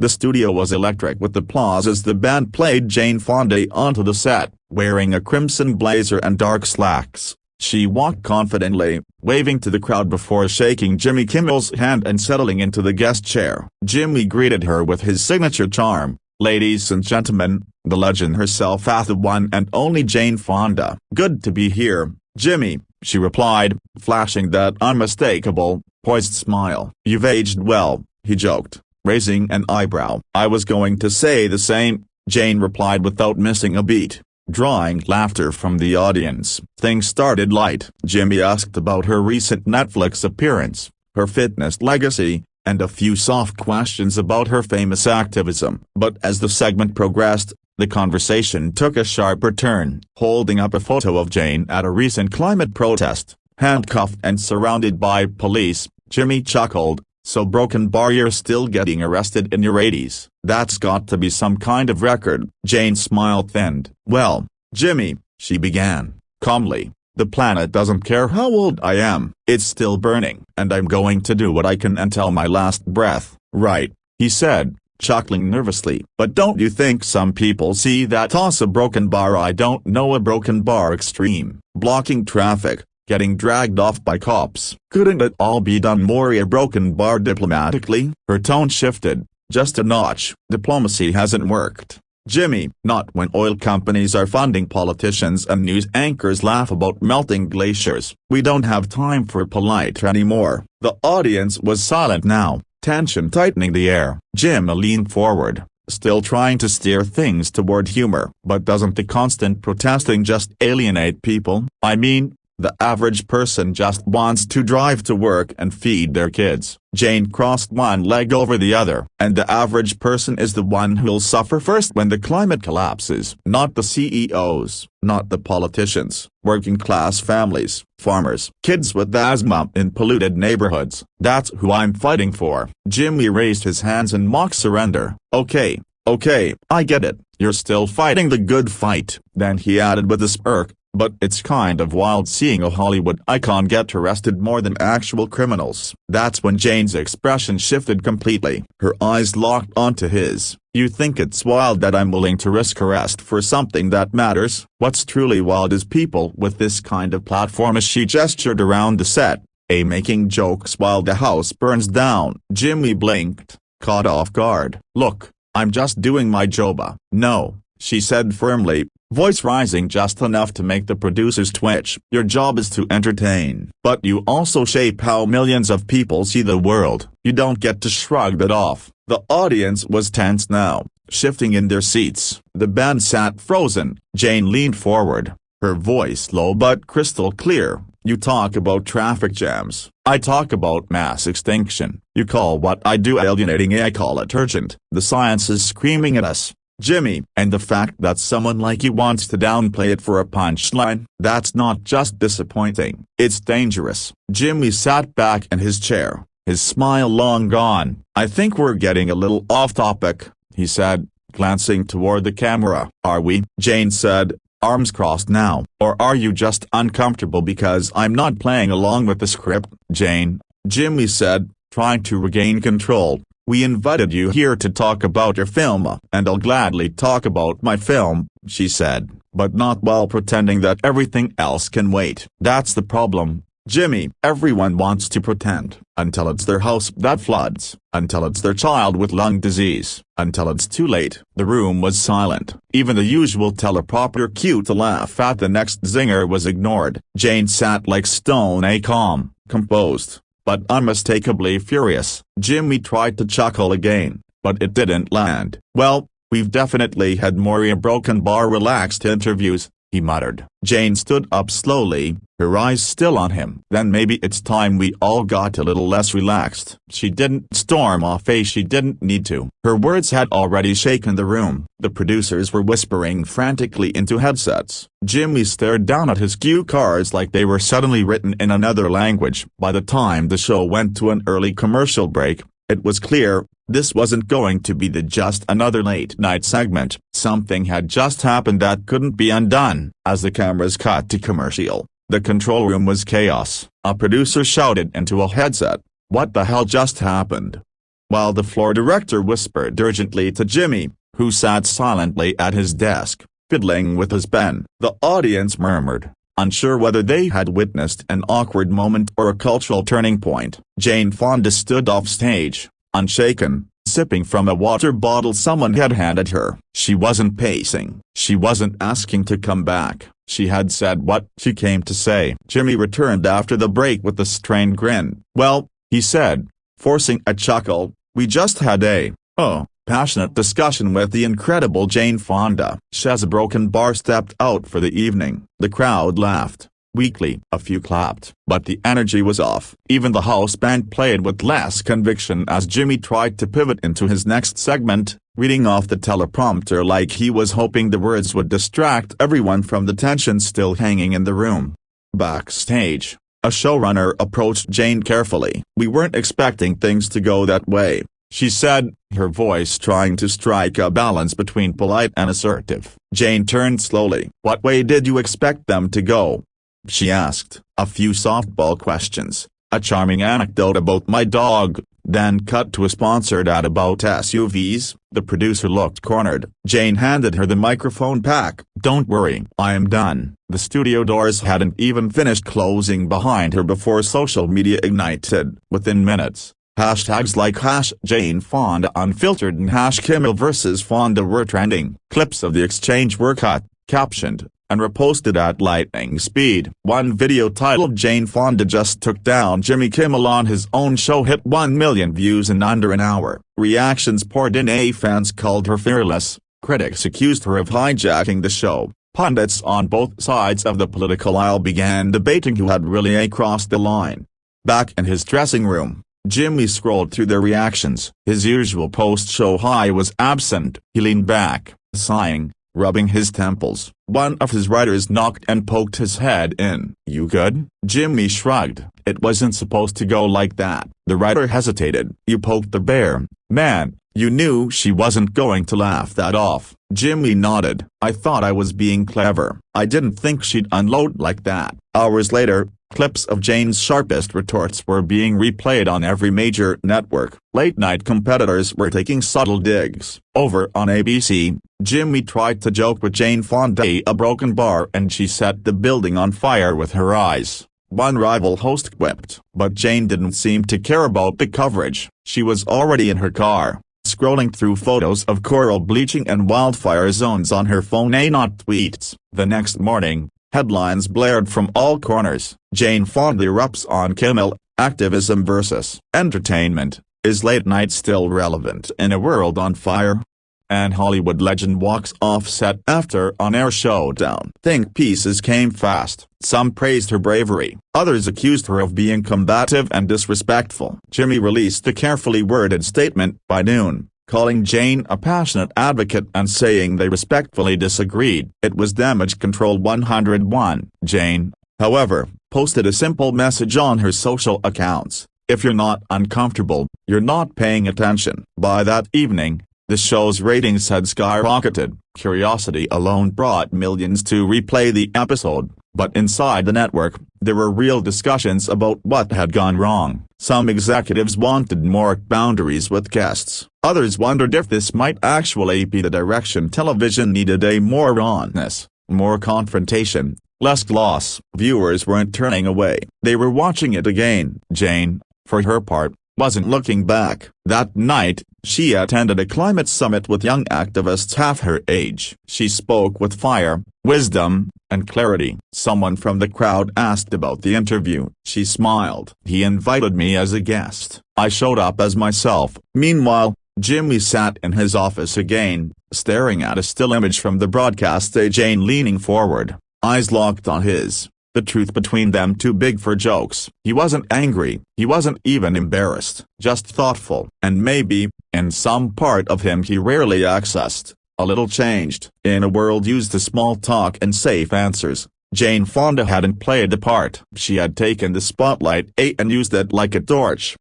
The studio was electric with applause as the band played Jane Fonda onto the set, wearing a crimson blazer and dark slacks. She walked confidently, waving to the crowd before shaking Jimmy Kimmel's hand and settling into the guest chair. Jimmy greeted her with his signature charm. "Ladies and gentlemen, the legend herself, the one and only Jane Fonda." "Good to be here, Jimmy," she replied, flashing that unmistakable, poised smile. "You've aged well," he joked, raising an eyebrow. "I was going to say the same," Jane replied without missing a beat, drawing laughter from the audience. Things started light. Jimmy asked about her recent Netflix appearance, her fitness legacy, and a few soft questions about her famous activism. But as the segment progressed, the conversation took a sharper turn. Holding up a photo of Jane at a recent climate protest, handcuffed and surrounded by police, Jimmy chuckled. "So Broken Bar, you're still getting arrested in your 80s. That's got to be some kind of record." Jane's smile thinned. "Well, Jimmy," she began, calmly, "the planet doesn't care how old I am. It's still burning. And I'm going to do what I can until my last breath." "Right," he said, chuckling nervously. "But don't you think some people see that as a broken bar? I don't know, a broken bar extreme, blocking traffic, getting dragged off by cops. Couldn't it all be done more a broken bar diplomatically?" Her tone shifted, just a notch. "Diplomacy hasn't worked, Jimmy. Not when oil companies are funding politicians and news anchors laugh about melting glaciers. We don't have time for polite anymore." The audience was silent now, tension tightening the air. Jimmy leaned forward, still trying to steer things toward humor. "But doesn't the constant protesting just alienate people? I mean, the average person just wants to drive to work and feed their kids." Jane crossed one leg over the other. "And the average person is the one who'll suffer first when the climate collapses. Not the CEOs, not the politicians. Working class families, farmers, kids with asthma in polluted neighborhoods. That's who I'm fighting for." Jimmy raised his hands in mock surrender. Okay, I get it. You're still fighting the good fight." Then he added with a smirk, "But it's kind of wild seeing a Hollywood icon get arrested more than actual criminals." That's when Jane's expression shifted completely. Her eyes locked onto his. "You think it's wild that I'm willing to risk arrest for something that matters? What's truly wild is people with this kind of platform." As she gestured around the set, making jokes while the house burns down. Jimmy blinked, caught off guard. "Look, I'm just doing my job." "No," she said firmly, voice rising just enough to make the producers twitch. "Your job is to entertain. But you also shape how millions of people see the world. You don't get to shrug that off." The audience was tense now, shifting in their seats. The band sat frozen. Jane leaned forward, her voice low but crystal clear. "You talk about traffic jams. I talk about mass extinction. You call what I do alienating, I call it urgent. The science is screaming at us, Jimmy. And the fact that someone like you wants to downplay it for a punchline, that's not just disappointing, it's dangerous." Jimmy sat back in his chair, his smile long gone. "I think we're getting a little off topic," he said, glancing toward the camera. "Are we?" Jane said, arms crossed now. "Or are you just uncomfortable because I'm not playing along with the script?" Jimmy said, trying to regain control. "We invited you here to talk about your film." "And I'll gladly talk about my film," she said, "but not while pretending that everything else can wait." That's the problem, Jimmy. Everyone wants to pretend, until it's their house that floods, until it's their child with lung disease, until it's too late. The room was silent. Even the usual teleprompter cue to laugh at the next zinger was ignored. Jane sat like stone, calm, composed, but unmistakably furious. Jimmy tried to chuckle again, but it didn't land. "Well, we've definitely had more broken bar relaxed interviews," he muttered. Jane stood up slowly, her eyes still on him. "Then maybe it's time we all got a little less relaxed." She didn't storm off, she didn't need to. Her words had already shaken the room. The producers were whispering frantically into headsets. Jimmy stared down at his cue cards like they were suddenly written in another language. By the time the show went to an early commercial break, it was clear, this wasn't going to be just another late-night segment. Something had just happened that couldn't be undone. As the cameras cut to commercial, the control room was chaos. A producer shouted into a headset, "What the hell just happened?" while the floor director whispered urgently to Jimmy, who sat silently at his desk, fiddling with his pen. The audience murmured, unsure whether they had witnessed an awkward moment or a cultural turning point. Jane Fonda stood off stage, unshaken, sipping from a water bottle someone had handed her. She wasn't pacing. She wasn't asking to come back. She had said what she came to say. Jimmy returned after the break with a strained grin. "Well," he said, forcing a chuckle, "we just had a passionate discussion with the incredible Jane Fonda." Shaz Broken Bar stepped out for the evening. The crowd laughed weakly. A few clapped. But the energy was off. Even the house band played with less conviction as Jimmy tried to pivot into his next segment, reading off the teleprompter like he was hoping the words would distract everyone from the tension still hanging in the room. Backstage, a showrunner approached Jane carefully. "We weren't expecting things to go that way," she said, her voice trying to strike a balance between polite and assertive. Jane turned slowly. "What way did you expect them to go?" she asked. "A few softball questions, a charming anecdote about my dog, then cut to a sponsored ad about SUVs." The producer looked cornered. Jane handed her the microphone pack. "Don't worry, I am done." The studio doors hadn't even finished closing behind her before social media ignited. Within minutes, hashtags like #JaneFondaUnfiltered and #Kimmel vs. Fonda were trending. Clips of the exchange were cut, captioned, and reposted at lightning speed. One video titled "Jane Fonda just took down Jimmy Kimmel on his own show" hit 1 million views in under an hour. Reactions poured in. Fans called her fearless, critics accused her of hijacking the show. Pundits on both sides of the political aisle began debating who had really crossed the line. Back in his dressing room, Jimmy scrolled through their reactions. His usual post-show high was absent. He leaned back, sighing, rubbing his temples. One of his writers knocked and poked his head in. "You good?" Jimmy shrugged. "It wasn't supposed to go like that." The writer hesitated. "You poked the bear, man. You knew she wasn't going to laugh that off." Jimmy nodded. "I thought I was being clever. I didn't think she'd unload like that." Hours later, clips of Jane's sharpest retorts were being replayed on every major network. Late-night competitors were taking subtle digs. Over on ABC, Jimmy tried to joke with Jane Fonda a broken bar and she set the building on fire with her eyes. One rival host quipped. But Jane didn't seem to care about the coverage. She was already in her car, scrolling through photos of coral bleaching and wildfire zones on her phone, not tweets. The next morning, headlines blared from all corners. Jane Fonda erupts on Kimmel, activism versus entertainment. Is late night still relevant in a world on fire? And Hollywood legend walks off set after on-air showdown. Think pieces came fast. Some praised her bravery. Others accused her of being combative and disrespectful. Jimmy released a carefully worded statement by noon, calling Jane a passionate advocate and saying they respectfully disagreed. It was Damage Control 101. Jane, however, posted a simple message on her social accounts. "If you're not uncomfortable, you're not paying attention." By that evening, the show's ratings had skyrocketed. Curiosity alone brought millions to replay the episode, but inside the network, there were real discussions about what had gone wrong. Some executives wanted more boundaries with guests. Others wondered if this might actually be the direction television needed: a more rawness, more confrontation, less gloss. Viewers weren't turning away. They were watching it again. Jane, for her part, wasn't looking back. That night, she attended a climate summit with young activists half her age. She spoke with fire, wisdom, and clarity. Someone from the crowd asked about the interview. She smiled. "He invited me as a guest. I showed up as myself." Meanwhile, Jimmy sat in his office again, staring at a still image from the broadcast. Jane leaning forward, eyes locked on his. The truth between them too big for jokes. He wasn't angry, he wasn't even embarrassed, just thoughtful. And maybe, in some part of him he rarely accessed, a little changed. In a world used to small talk and safe answers, Jane Fonda hadn't played the part. She had taken the spotlight and used it like a torch.